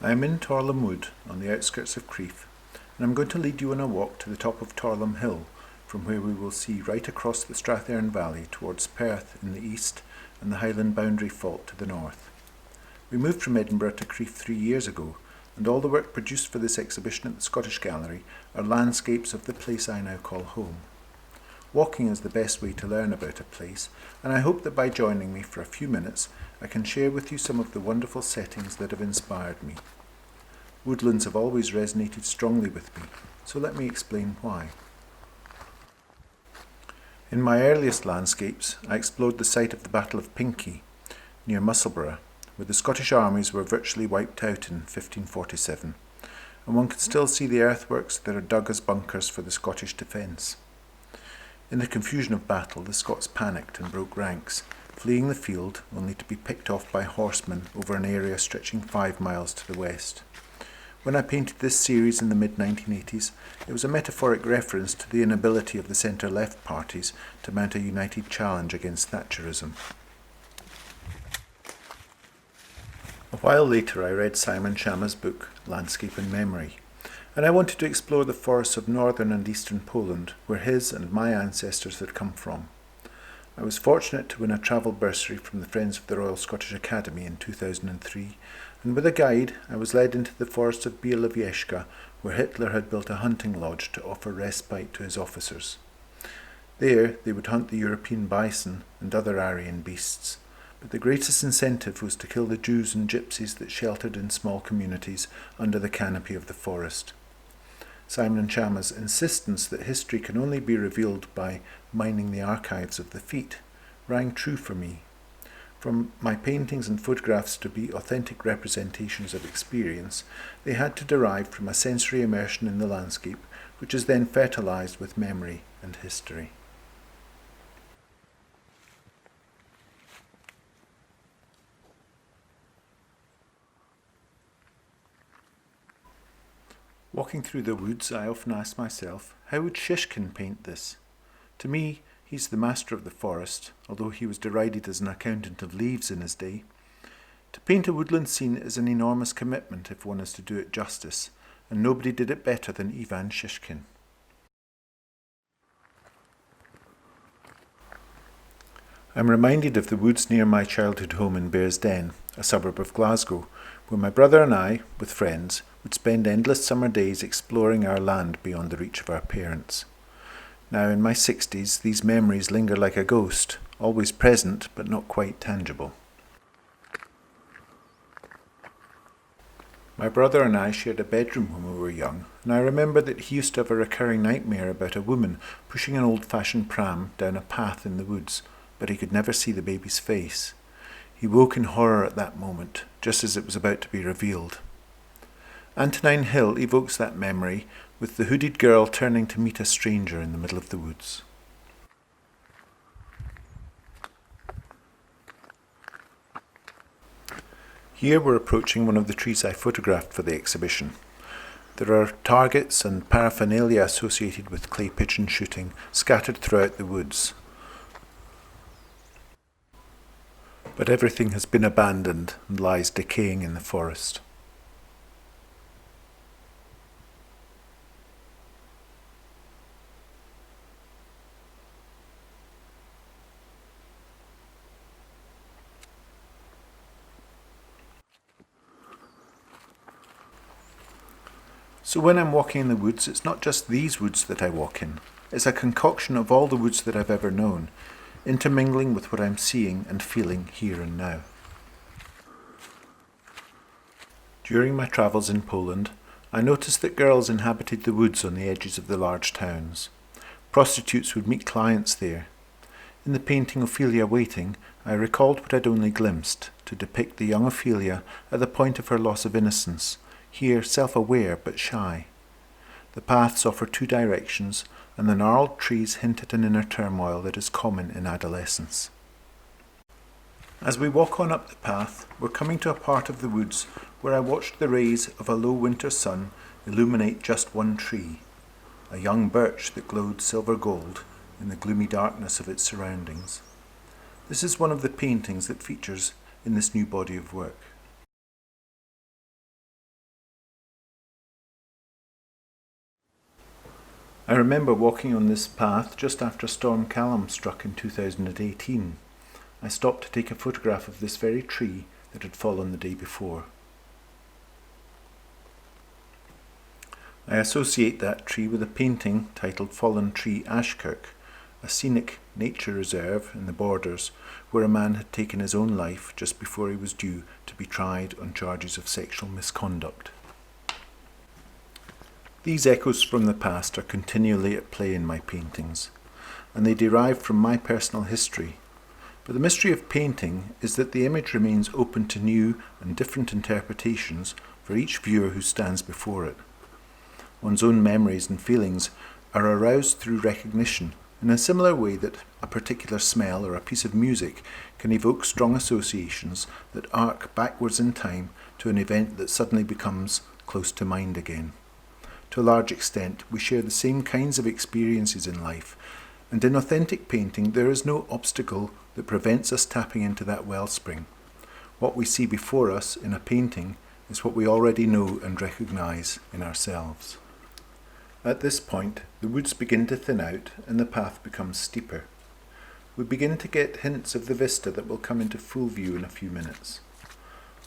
I am in Torlum Wood, on the outskirts of Crieff, and I'm going to lead you on a walk to the top of Torlum Hill, from where we will see right across the Strathearn Valley towards Perth in the east and the Highland boundary fault to the north. We moved from Edinburgh to Crieff 3 years ago, and all the work produced for this exhibition at the Scottish Gallery are landscapes of the place I now call home. Walking is the best way to learn about a place, and I hope that by joining me for a few minutes I can share with you some of the wonderful settings that have inspired me. Woodlands have always resonated strongly with me, so let me explain why. In my earliest landscapes, I explored the site of the Battle of Pinkie, near Musselburgh, where the Scottish armies were virtually wiped out in 1547, and one can still see the earthworks that are dug as bunkers for the Scottish defence. In the confusion of battle, the Scots panicked and broke ranks, fleeing the field only to be picked off by horsemen over an area stretching 5 miles to the west. When I painted this series in the mid-1980s, it was a metaphoric reference to the inability of the centre-left parties to mount a united challenge against Thatcherism. A while later I read Simon Schama's book, Landscape and Memory, and I wanted to explore the forests of northern and eastern Poland, where his and my ancestors had come from. I was fortunate to win a travel bursary from the Friends of the Royal Scottish Academy in 2003, and with a guide I was led into the forest of Bielawieczka, where Hitler had built a hunting lodge to offer respite to his officers. There they would hunt the European bison and other Aryan beasts, but the greatest incentive was to kill the Jews and gypsies that sheltered in small communities under the canopy of the forest. Simon Schama's insistence that history can only be revealed by mining the archives of the feet rang true for me. From my paintings and photographs to be authentic representations of experience, they had to derive from a sensory immersion in the landscape, which is then fertilized with memory and history. Walking through the woods, I often ask myself, how would Shishkin paint this? To me, he's the master of the forest, although he was derided as an accountant of leaves in his day. To paint a woodland scene is an enormous commitment if one is to do it justice, and nobody did it better than Ivan Shishkin. I'm reminded of the woods near my childhood home in Bearsden, a suburb of Glasgow, where my brother and I, with friends, would spend endless summer days exploring our land beyond the reach of our parents. Now in my 60s, these memories linger like a ghost, always present but not quite tangible. My brother and I shared a bedroom when we were young, and I remember that he used to have a recurring nightmare about a woman pushing an old-fashioned pram down a path in the woods, but he could never see the baby's face. He woke in horror at that moment, just as it was about to be revealed. Antonine Hill evokes that memory, with the hooded girl turning to meet a stranger in the middle of the woods. Here we're approaching one of the trees I photographed for the exhibition. There are targets and paraphernalia associated with clay pigeon shooting scattered throughout the woods. But everything has been abandoned and lies decaying in the forest. So when I'm walking in the woods, it's not just these woods that I walk in. It's a concoction of all the woods that I've ever known, intermingling with what I'm seeing and feeling here and now. During my travels in Poland, I noticed that girls inhabited the woods on the edges of the large towns. Prostitutes would meet clients there. In the painting Ophelia Waiting, I recalled what I'd only glimpsed, to depict the young Ophelia at the point of her loss of innocence, here self-aware but shy. The paths offer 2 directions, and the gnarled trees hint at an inner turmoil that is common in adolescence. As we walk on up the path, we're coming to a part of the woods where I watched the rays of a low winter sun illuminate just one tree, a young birch that glowed silver gold in the gloomy darkness of its surroundings. This is one of the paintings that features in this new body of work. I remember walking on this path just after Storm Callum struck in 2018. I stopped to take a photograph of this very tree that had fallen the day before. I associate that tree with a painting titled Fallen Tree Ashkirk, a scenic nature reserve in the Borders where a man had taken his own life just before he was due to be tried on charges of sexual misconduct. These echoes from the past are continually at play in my paintings, and they derive from my personal history. But the mystery of painting is that the image remains open to new and different interpretations for each viewer who stands before it. One's own memories and feelings are aroused through recognition in a similar way that a particular smell or a piece of music can evoke strong associations that arc backwards in time to an event that suddenly becomes close to mind again. To a large extent, we share the same kinds of experiences in life, and in authentic painting there is no obstacle that prevents us tapping into that wellspring. What we see before us in a painting is what we already know and recognise in ourselves. At this point, the woods begin to thin out and the path becomes steeper. We begin to get hints of the vista that will come into full view in a few minutes.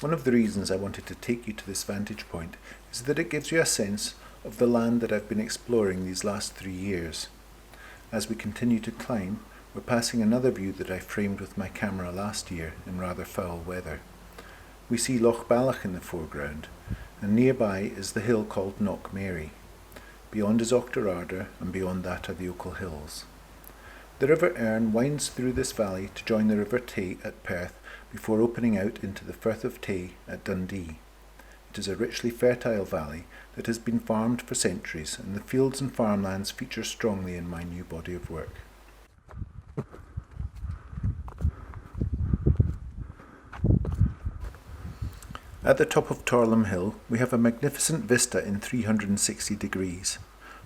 One of the reasons I wanted to take you to this vantage point is that it gives you a sense of the land that I've been exploring these last 3 years. As we continue to climb, we're passing another view that I framed with my camera last year in rather foul weather. We see Loch Ballach in the foreground, and nearby is the hill called Knockmary. Beyond is Auchterarder, and beyond that are the Ochil Hills. The River Erne winds through this valley to join the River Tay at Perth before opening out into the Firth of Tay at Dundee. It is a richly fertile valley that has been farmed for centuries, and the fields and farmlands feature strongly in my new body of work. At the top of Torlum Hill, we have a magnificent vista in 360 degrees.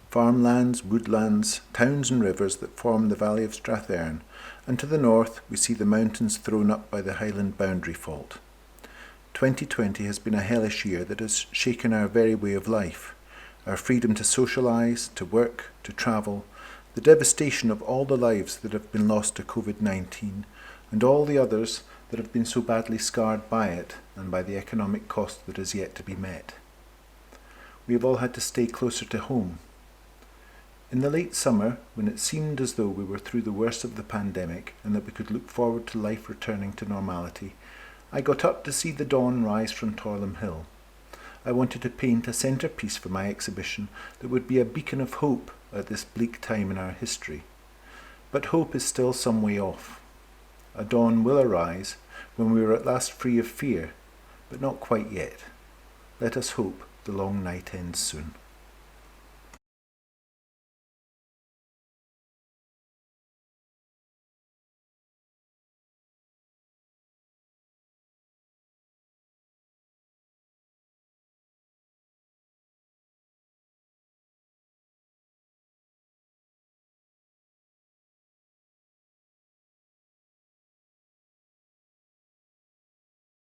Farmlands, woodlands, towns and rivers that form the valley of Strathearn, and to the north we see the mountains thrown up by the Highland boundary fault. 2020 has been a hellish year that has shaken our very way of life, our freedom to socialise, to work, to travel, the devastation of all the lives that have been lost to COVID-19, and all the others that have been so badly scarred by it and by the economic cost that is yet to be met. We have all had to stay closer to home. In the late summer, when it seemed as though we were through the worst of the pandemic and that we could look forward to life returning to normality, I got up to see the dawn rise from Torlum Hill. I wanted to paint a centrepiece for my exhibition that would be a beacon of hope at this bleak time in our history. But hope is still some way off. A dawn will arise when we are at last free of fear, but not quite yet. Let us hope the long night ends soon.